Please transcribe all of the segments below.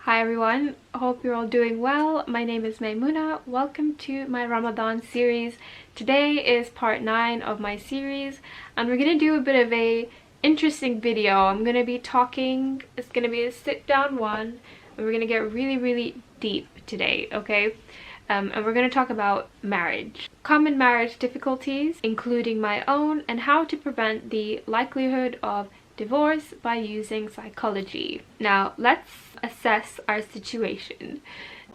Hi everyone, hope you're all doing well. My name is Maimuna. Welcome to my Ramadan series. Today is part 9 of my series and we're going to do a bit of a interesting video. I'm going to be talking, it's going to be a sit down one and we're going to get really deep today, okay? And we're going to talk about marriage. Common marriage difficulties, including my own, and how to prevent the likelihood of divorce by using psychology. Now let's assess our situation.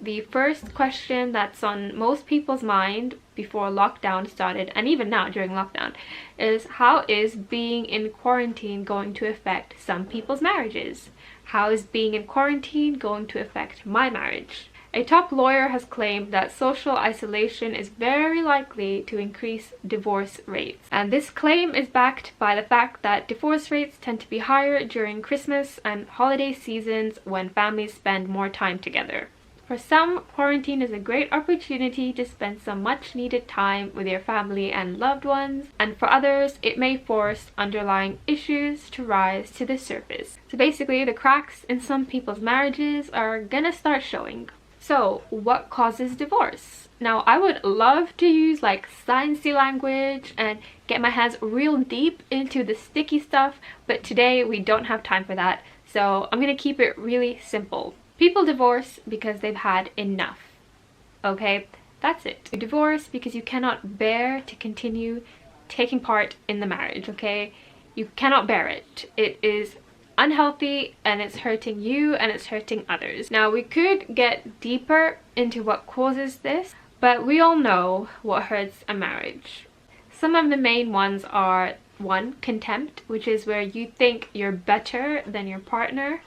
The first question that's on most people's mind before lockdown started, and even now during lockdown, is how is being in quarantine going to affect some people's marriages? How is being in quarantine going to affect my marriage? A top lawyer has claimed that social isolation is very likely to increase divorce rates. And this claim is backed by the fact that divorce rates tend to be higher during Christmas and holiday seasons when families spend more time together. For some, quarantine is a great opportunity to spend some much needed time with your family and loved ones, and for others, it may force underlying issues to rise to the surface. So basically, the cracks in some people's marriages are gonna start showing. So, what causes divorce? Now, I would love to use like sciencey language and get my hands real deep into the sticky stuff, but today we don't have time for that. So, I'm gonna keep it really simple. People divorce because they've had enough. Okay? That's it. You divorce because you cannot bear to continue taking part in the marriage, okay? You cannot bear it. It is unhealthy and it's hurting you and it's hurting others. Now we could get deeper into what causes this, but we all know what hurts a marriage. Some of the main ones are: 1, contempt, which is where you think you're better than your partner.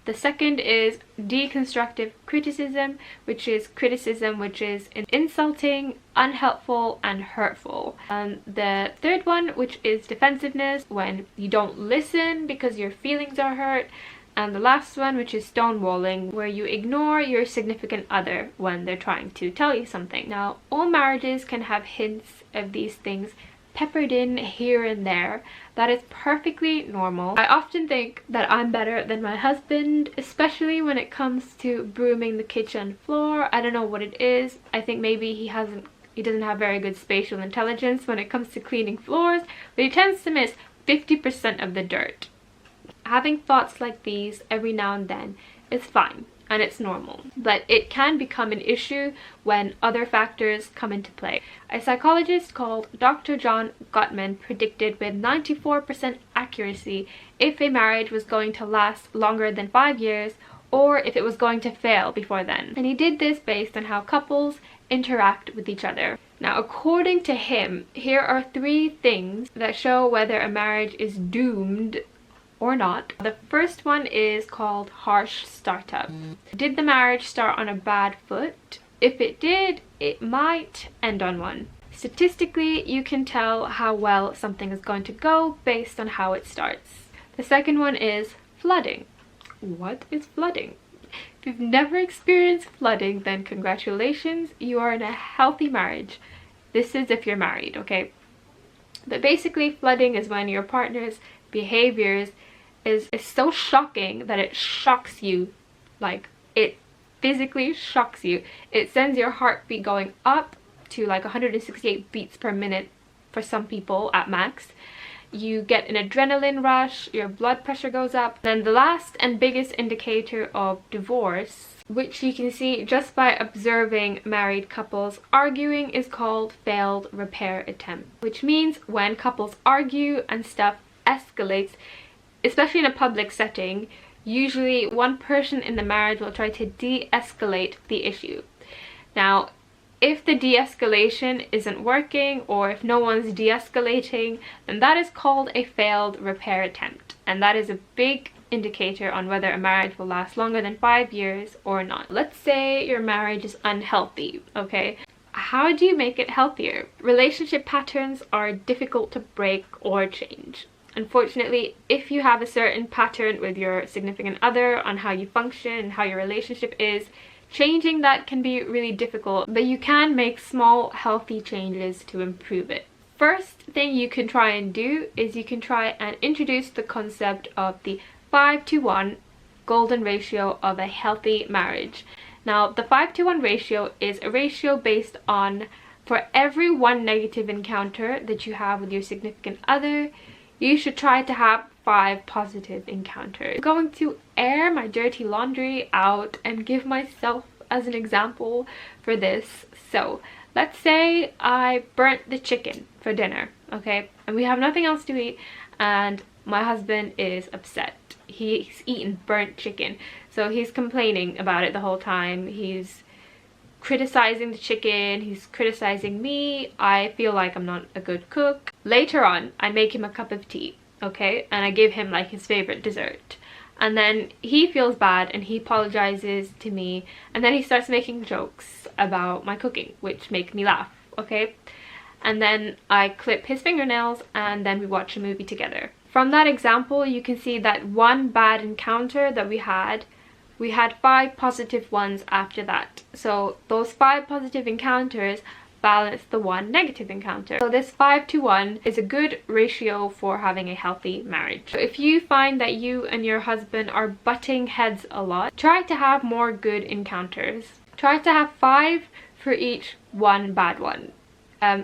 The second is deconstructive criticism, which is criticism which is insulting, unhelpful, and hurtful. And the third one, which is defensiveness, when you don't listen because your feelings are hurt. And the last one, which is stonewalling, where you ignore your significant other when they're trying to tell you something. Now, all marriages can have hints of these things peppered in here and there. That is perfectly normal. I often think that I'm better than my husband, especially when it comes to brooming the kitchen floor. I don't know what it is. I think maybe he doesn't have very good spatial intelligence when it comes to cleaning floors, but he tends to miss 50% of the dirt. Having thoughts like these every now and then is fine. And it's normal, but it can become an issue when other factors come into play. A psychologist called Dr. John Gottmans predicted with 94% accuracy if a marriage was going to last longer than 5 years or if it was going to fail before then. And he did this based on how couples interact with each other. Now, according to him, here are 3 things that show whether a marriage is doomed or not. The first one is called harsh startup. Did the marriage start on a bad foot? If it did, it might end on one. Statistically, you can tell how well something is going to go based on how it starts. The second one is flooding. What is flooding? If you've never experienced flooding, then congratulations, you are in a healthy marriage. This is if you're married, okay? But basically, flooding is when your partner's behaviors is so shocking that it shocks you. Like, it physically shocks you. It sends your heartbeat going up to like 168 beats per minute for some people at max. You get an adrenaline rush, your blood pressure goes up. Then the last and biggest indicator of divorce, which you can see just by observing married couples arguing, is called failed repair attempt, which means when couples argue and stuff escalates, especially in a public setting, usually one person in the marriage will try to de-escalate the issue. Now, if the de-escalation isn't working, or if no one's de-escalating, then that is called a failed repair attempt. And that is a big indicator on whether a marriage will last longer than 5 years or not. Let's say your marriage is unhealthy, okay? How do you make it healthier? Relationship patterns are difficult to break or change. Unfortunately, if you have a certain pattern with your significant other on how you function and how your relationship is, changing that can be really difficult, but you can make small, healthy changes to improve it. First thing you can try and do is you can try and introduce the concept of the 5-to-1 golden ratio of a healthy marriage. Now, the 5-to-1 ratio is a ratio based on, for every one negative encounter that you have with your significant other, you should try to have 5 positive encounters. I'm going to air my dirty laundry out and give myself as an example for this. So let's say I burnt the chicken for dinner, okay, and we have nothing else to eat, and my husband is upset. He's eaten burnt chicken, so he's complaining about it the whole time. He's criticizing the chicken, he's criticizing me. I feel like I'm not a good cook. Later on, I make him a cup of tea, okay, and I give him like his favorite dessert, and then he feels bad and he apologizes to me, and then he starts making jokes about my cooking, which make me laugh, okay, and then I clip his fingernails, and then we watch a movie together. From that example, you can see that one bad encounter that we had 5 positive ones after that. So those 5 positive encounters balance the 1 negative encounter. So this 5-to-1 is a good ratio for having a healthy marriage. So if you find that you and your husband are butting heads a lot, try to have more good encounters. Try to have 5 for each 1 bad one.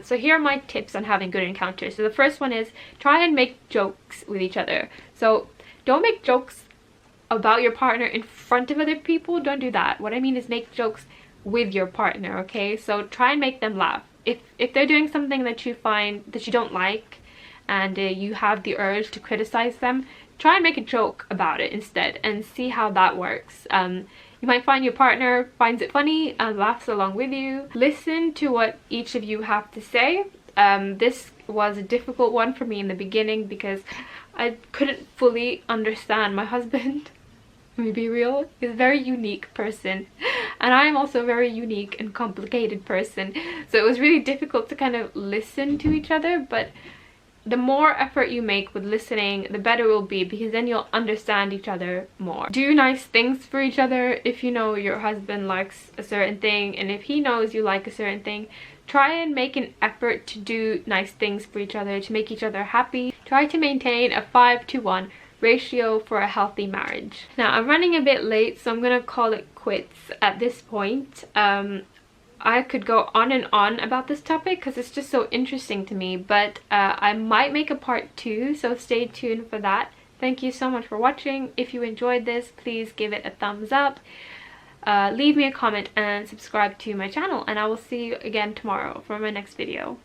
So here are my tips on having good encounters. So the first one is try and make jokes with each other. So don't make jokes about your partner in front of other people. Don't do that. What I mean is make jokes with your partner, okay? So try and make them laugh. If they're doing something that you find that you don't like, and you have the urge to criticize them, try and make a joke about it instead and see how that works. You might find your partner finds it funny and laughs along with you. Listen to what each of you have to say. This was a difficult one for me in the beginning because I couldn't fully understand my husband. Let me be real, he's a very unique person, and I am also a very unique and complicated person, so it was really difficult to kind of listen to each other. But the more effort you make with listening, the better it will be, because then you'll understand each other more. Do nice things for each other. If you know your husband likes a certain thing, and if he knows you like a certain thing, try and make an effort to do nice things for each other, to make each other happy. Try to maintain a 5-to-1 ratio for a healthy marriage. Now, I'm running a bit late, so I'm gonna call it quits at this point. I could go on and on about this topic because it's just so interesting to me, but I might make a part 2, so stay tuned for that. Thank you so much for watching. If you enjoyed this, please give it a thumbs up, leave me a comment, and subscribe to my channel, and I will see you again tomorrow for my next video.